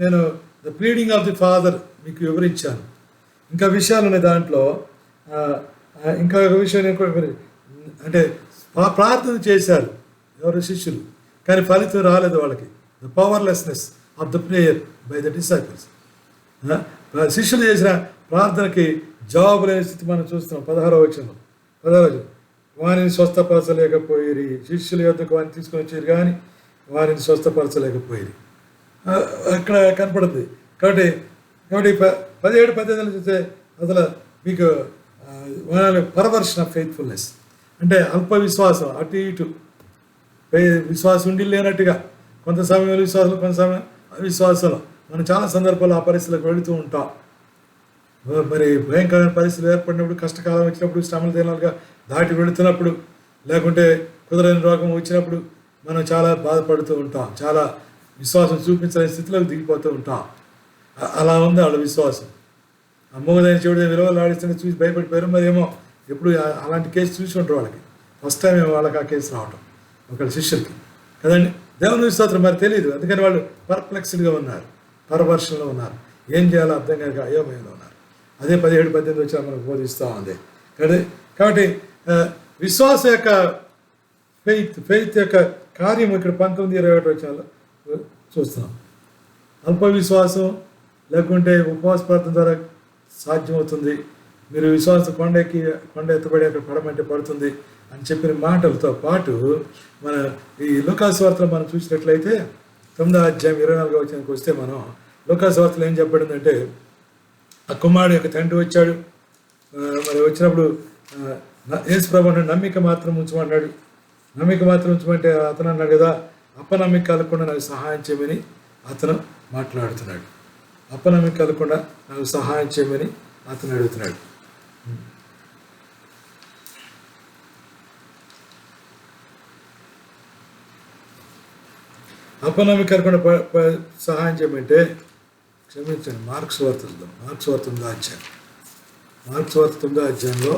నేను the pleading of the father మీకు వివరించాను. ఇంకా విషయాలు ఉన్నాయి దాంట్లో. ఇంకా ఒక విషయం అంటే ప్రార్థన చేశారు ఎవరు? శిష్యులు. కానీ ఫలితం రాలేదు వాళ్ళకి. The powerlessness of the prayer by the disciples. శిష్యులు చేసిన ప్రార్థనకి జవాబు లేని స్థితి మనం చూస్తున్నాం. 16వ వచనం వారిని స్వస్థపరచలేకపోయి, శిష్యుల యొద్దకు వారిని తీసుకొని వచ్చారు కానీ వారిని స్వస్థపరచలేకపోయి అక్కడ కనపడుతుంది. కాబట్టి 17-18 చూస్తే అసలు మీకు పర్వర్షన్ ఆఫ్ ఫెయిత్ఫుల్నెస్ అంటే అల్ప విశ్వాసం, అటు ఇటు విశ్వాసం ఉండి లేనట్టుగా. కొంత సమయంలో విశ్వాసం, కొంత సమయం అవిశ్వాసంలో. మనం చాలా సందర్భాల్లో ఆ పరిస్థితులకు వెళుతూ ఉంటాం. మరి భయంకరమైన పరిస్థితులు ఏర్పడినప్పుడు, కష్టకాలం వచ్చినప్పుడు, శ్రమల దినాలుగా దాటి వెళుతున్నప్పుడు, లేకుంటే కుదరని రోగం వచ్చినప్పుడు మనం చాలా బాధపడుతూ ఉంటాం. చాలా విశ్వాసం చూపించలేని స్థితిలోకి దిగిపోతూ ఉంటాం. అలా ఉంది వాళ్ళ విశ్వాసం. అమ్మోదైన చెవుడు విలువలు ఆడిస్తేనే చూసి భయపడిపోయారు. మరి ఏమో ఎప్పుడు అలాంటి కేసు చూసి ఉంటారు వాళ్ళకి. ఫస్ట్ టైం ఏమో వాళ్ళకి ఆ కేసు రావటం ఒకళ్ళ శిష్యులకి కదండి. దేవుని విశ్వాసం మరి తెలియదు. అందుకని వాళ్ళు పర్ప్లెక్స్డ్గా ఉన్నారు, పరవర్షంలో ఉన్నారు, ఏం చేయాలో అర్థం కాక అయోమయంలో ఉన్నారు. అదే 17-18 వచ్చి మనకు బోధిస్తూ ఉంది. కాబట్టి విశ్వాసం యొక్క ఫెయిత్ యొక్క కార్యం ఇక్కడ 19-21 వచ్చాలో చూస్తున్నాం. అల్ప విశ్వాసం లేకుంటే ఉపవాస ప్రార్థన ద్వారా సాధ్యమవుతుంది. మీరు విశ్వాసం కొండ ఎత్తబడి అక్కడ పడమంటే పడుతుంది అని చెప్పిన మాటలతో పాటు మన ఈ లూకాసు వార్తలో మనం చూసినట్లయితే 9వ అధ్యాయం 24వ వచనానికి వస్తే మనం లూకాసు వార్తలో ఏం చెప్పబడిందంటే ఆ కుమారుడు యొక్క తండ్రి వచ్చాడు. మరి వచ్చినప్పుడు యేసు ప్రభువుని నమ్మిక మాత్రం ఉంచమన్నాడు. నమ్మిక మాత్రం ఉంచమంటే అతను అన్నాడు కదా, అపనమ్మిక కలగకుండా నాకు సహాయం చేయమని అతను మాట్లాడుతున్నాడు. అపనమ్మిక కలగకుండా నాకు సహాయం చేయమని అతను అడుగుతున్నాడు. అపనమ్మిక కలగకుండా సహాయం చేయమంటే క్షమించండి, మార్క్స్ వార్త చూద్దాం. మార్క్స్ వార్త 9వ అధ్యాయం. మార్క్స్ వార్త 9వ అధ్యాయంలో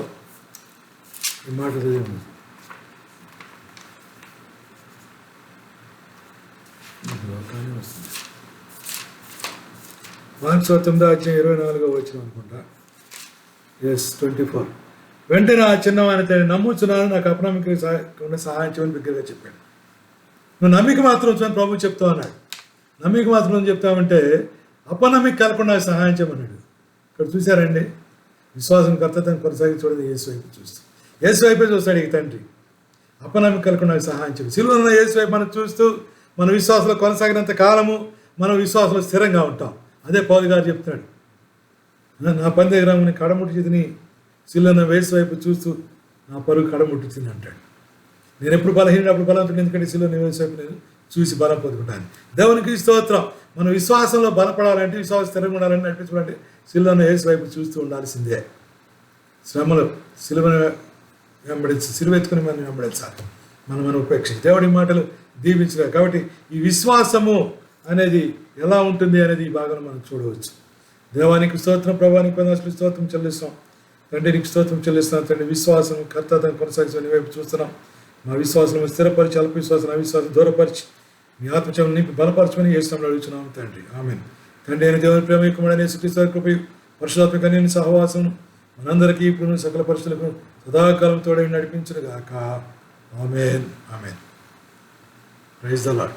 ఈ మాట చదివింది. మార్క్స్ వార్త 9వ అధ్యాయం 24వ వచనం అనుకుంటా. 24. వెంటనే ఆ చిన్నవాని తండ్రి నమ్ముచున్నాను, నాకు అపనమ్మిక సహాయం చేయమని బిగ్గరగా చెప్పాడు. నువ్వు నమ్మిక మాత్రం వచ్చాను ప్రభు చెప్తావు అన్నాడు. నమ్మిక మాత్రం చెప్తామంటే అపనమ్మిక కలగకుండా సహాయం చేయమన్నాడు. ఇక్కడ చూశారండి, విశ్వాసం కర్తతను కొనసాగించడం యేసు వైపు చూస్తాం. యేసు వైపే చూస్తాడు ఈ తండ్రి. అపనమ్మిక కలగకుండా సహాయం చేయడం. సిలువలో యేసు వైపు మనం చూస్తూ మన విశ్వాసంలో కొనసాగినంత కాలము మనం విశ్వాసంలో స్థిరంగా ఉంటాం. అదే పౌలు గారు చెప్తున్నాడు, నా పని దగ్గర కడముట్టింది, సిలువలో యేసు వైపు చూస్తూ నా పరుగు కడముట్టించింది అంటాడు. నేను ఎప్పుడు బలహీన అప్పుడు బలవంతుడు, ఎందుకంటే సిలువలో యేసు వైపు నేను చూసి బలం పొందుకుంటాను. దేవునికి స్తోత్రం. మన విశ్వాసంలో బలపడాలంటే, విశ్వాసం స్థిరంగా ఉండాలని నడిపించుకోవాలంటే సిలువలో యేసు వైపు చూస్తూ ఉండాల్సిందే. శ్రమలు సిలువను వెంబడించి, సిలువ ఎత్తుకుని మనం వెంబడించాలి. మనం ఉపేక్షించి దేవుడి మాటలు దీవించగా. కాబట్టి ఈ విశ్వాసము అనేది ఎలా ఉంటుంది అనేది ఈ భాగంలో మనం చూడవచ్చు. దేవానికి స్తోత్రం, ప్రభానికి పదానికి స్తోత్రం చెల్లిస్తాం. తండ్రికి స్తోత్రం చెల్లిస్తాం. తండ్రి విశ్వాసం కర్తతను కొనసాగించని వైపు చూస్తున్నాం. మా విశ్వాసం స్థిరపరిచి, అల్ప విశ్వాసం అవిశ్వాసం దూరపరిచి మీ ఆత్మచం నింపి బలపరచమని యేసునామములో అడుగుచున్నాం తండ్రి. ఆమేన్. తండ్రి అయిన దేవుని ప్రేమ, కుమారుడైన యేసుక్రీస్తు వారి కృప, పరిశుద్ధాత్మ కన్యని సహవాసం మనందరికీ ఇప్పుడు సకల పరిస్థితులకు సదాకాలం తోడై నడిపించును గాక. Amen. Amen. Praise the lord.